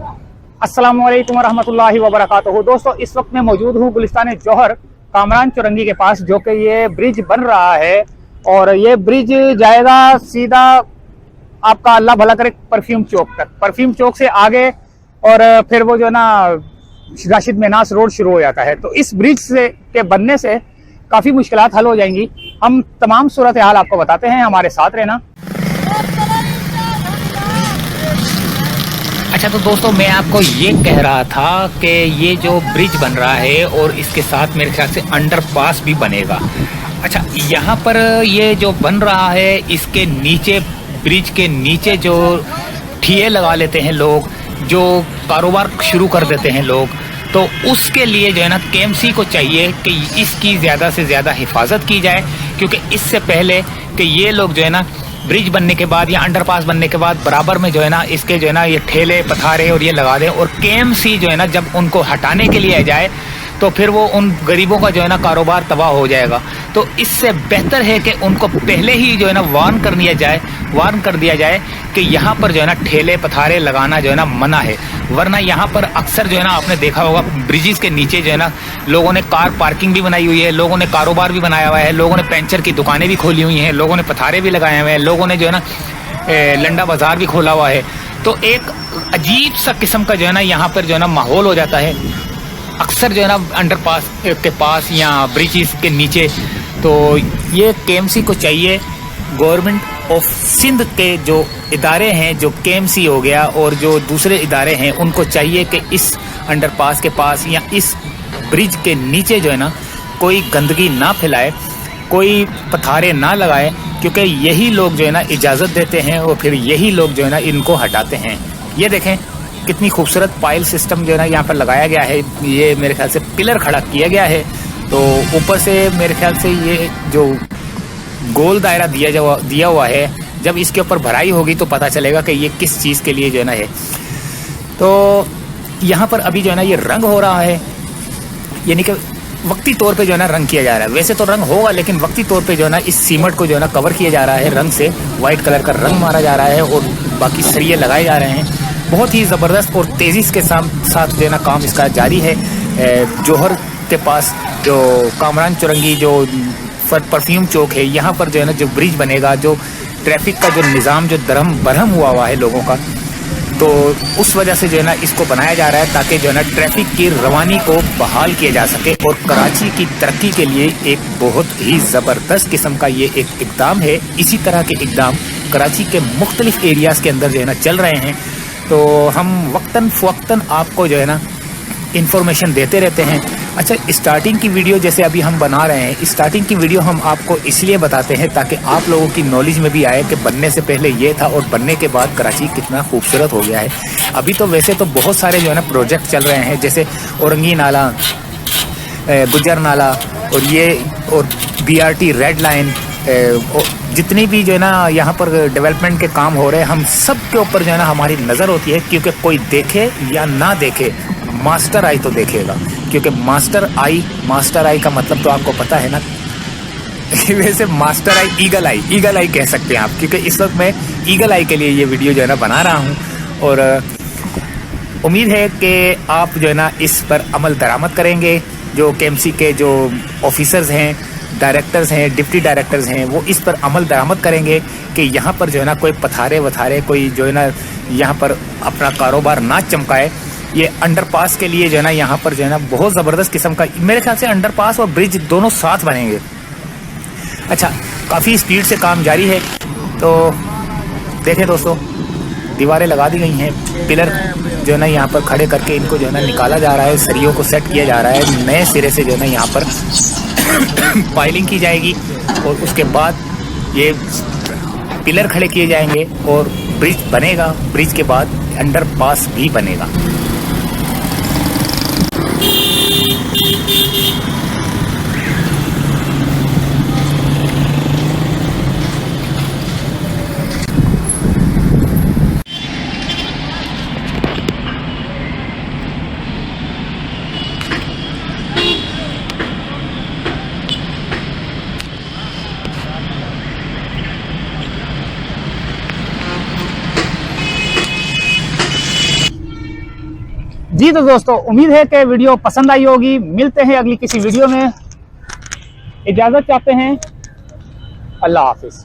अस्सलाम वालेकुम रहमतुल्लाहि व बरकातुहू। दोस्तों, इस वक्त मैं मौजूद हूँ गुलिस्तान जौहर कामरान चुरंगी के पास, जो कि ये ब्रिज बन रहा है। और ये ब्रिज जाएगा सीधा आपका अल्लाह भला करे परफ्यूम चौक तक। परफ्यूम चौक से आगे और फिर वो जो है ना राशिद मेनास रोड शुरू हो जाता है। तो इस ब्रिज से के बनने से काफ़ी मुश्किलात हल हो जाएंगी। हम तमाम सूरत हाल आपको बताते हैं, हमारे साथ रहना। अच्छा, तो दोस्तों मैं आपको ये कह रहा था कि ये जो ब्रिज बन रहा है और इसके साथ मेरे ख्याल से अंडरपास भी बनेगा। अच्छा, यहाँ पर ये जो बन रहा है, इसके नीचे, ब्रिज के नीचे जो ठिये लगा लेते हैं लोग, जो कारोबार शुरू कर देते हैं लोग, तो उसके लिए जो है ना केएमसी को चाहिए कि इसकी ज़्यादा से ज़्यादा हिफाजत की जाए, क्योंकि इससे पहले कि ये लोग जो है ना ब्रिज बनने के बाद या अंडरपास बनने के बाद बराबर में जो है ना इसके जो है ना ये ठेले पथारे और ये लगा दें, और केएमसी जो है ना जब उनको हटाने के लिए जाए तो फिर वो उन गरीबों का जो है ना कारोबार तबाह हो जाएगा। तो इससे बेहतर है कि उनको पहले ही जो है ना वार्न कर दिया जाए कि यहाँ पर जो है ना ठेले पथारे लगाना जो है ना मना है। वरना यहाँ पर अक्सर जो है ना आपने देखा होगा ब्रिजेस के नीचे जो है ना लोगों ने कार पार्किंग भी बनाई हुई है, लोगों ने कारोबार भी बनाया हुआ है, लोगों ने पेंचर की दुकानें भी खोली हुई हैं, लोगों ने पथारे भी लगाए हुए हैं, लोगों ने जो है ना लंडा बाजार भी खोला हुआ है। तो एक अजीब सा किस्म का जो है ना यहाँ पर जो है ना माहौल हो जाता है अक्सर जो है ना अंडरपास के पास या ब्रिजेस के नीचे। तो ये केएमसी को चाहिए, गवर्नमेंट ऑफ सिंध के जो इदारे हैं, जो केएमसी हो गया और जो दूसरे इदारे हैं, उनको चाहिए कि इस अंडरपास के पास या इस ब्रिज के नीचे जो है ना कोई गंदगी ना फैलाए, कोई पथारे ना लगाए, क्योंकि यही लोग जो है ना इजाज़त देते हैं और फिर यही लोग जो है ना इनको हटाते हैं। ये देखें कितनी खूबसूरत पाइल सिस्टम जो है ना यहाँ पर लगाया गया है। ये मेरे ख्याल से पिलर खड़ा किया गया है, तो ऊपर से मेरे ख्याल से ये जो गोल दायरा दिया हुआ है, जब इसके ऊपर भराई होगी तो पता चलेगा कि ये किस चीज़ के लिए जो है ना है। तो यहाँ पर अभी जो है ना ये रंग हो रहा है, यानी कि वक्ती तौर पे जो है ना रंग किया जा रहा है। वैसे तो रंग होगा, लेकिन वक्ती तौर पे जो है ना इस सीमेंट को जो है ना कवर किया जा रहा है रंग से। वाइट कलर का रंग मारा जा रहा है और बाकी सरिये लगाए जा रहे हैं। बहुत ही ज़बरदस्त और तेज़ी के साथ जो है ना काम इसका जारी है। जौहर के पास जो कामरान चुरंगी जो परफ्यूम चौक है, यहाँ पर जो है ना जो ब्रिज बनेगा, जो ट्रैफिक का जो निज़ाम जो बरहम हुआ है लोगों का, तो उस वजह से जो है ना इसको बनाया जा रहा है ताकि जो है ना ट्रैफिक की रवानी को बहाल किया जा सके। और कराची की तरक्की के लिए एक बहुत ही ज़बरदस्त किस्म का ये एक इक़दाम है। इसी तरह के इक़दाम कराची के मुख्तलिफ एरियाज़ के अंदर जो है ना चल रहे हैं। तो हम वक्तन फ़वक्तन आपको जो है ना इन्फॉर्मेशन देते रहते हैं। अच्छा, स्टार्टिंग की वीडियो जैसे अभी हम बना रहे हैं, स्टार्टिंग की वीडियो हम आपको इसलिए बताते हैं ताकि आप लोगों की नॉलेज में भी आए कि बनने से पहले ये था और बनने के बाद कराची कितना खूबसूरत हो गया है। अभी तो वैसे तो बहुत सारे जो है ना प्रोजेक्ट चल रहे हैं, जैसे औरंगी नाला, गुजर नाला और BRT रेड लाइन, जितनी भी जो है ना यहाँ पर डेवलपमेंट के काम हो रहे हैं, हम सब के ऊपर जो है ना हमारी नज़र होती है। क्योंकि कोई देखे या ना देखे, मास्टर आई तो देखेगा। क्योंकि मास्टर आई का मतलब तो आपको पता है ना। वैसे मास्टर आई ईगल आई कह सकते हैं आप, क्योंकि इस वक्त मैं ईगल आई के लिए ये वीडियो जो है ना बना रहा हूँ। और उम्मीद है कि आप जो है ना इस पर अमल दरामद करेंगे। जो केएमसी के जो ऑफिसर्स हैं, डायरेक्टर्स हैं, डिप्टी डायरेक्टर्स हैं, वो इस पर अमल दरामद करेंगे कि यहाँ पर जो है ना कोई पथारे वथारे, कोई जो है ना यहाँ पर अपना कारोबार ना चमकाए। ये अंडरपास के लिए जो है ना यहाँ पर जो है ना बहुत ज़बरदस्त किस्म का, मेरे ख्याल से अंडरपास और ब्रिज दोनों साथ बनेंगे। अच्छा, काफ़ी स्पीड से काम जारी है। तो देखें दोस्तों, दीवारें लगा दी गई हैं, पिलर जो है ना यहाँ पर खड़े करके इनको जो है ना निकाला जा रहा है, सरियों को सेट किया जा रहा है। नए सिरे से जो है ना यहाँ पर पाइलिंग की जाएगी और उसके बाद ये पिलर खड़े किए जाएंगे और ब्रिज बनेगा। ब्रिज के बाद अंडरपास भी बनेगा। जी तो दोस्तों, उम्मीद है कि वीडियो पसंद आई होगी। मिलते हैं अगली किसी वीडियो में, इजाजत चाहते हैं, अल्लाह हाफिज।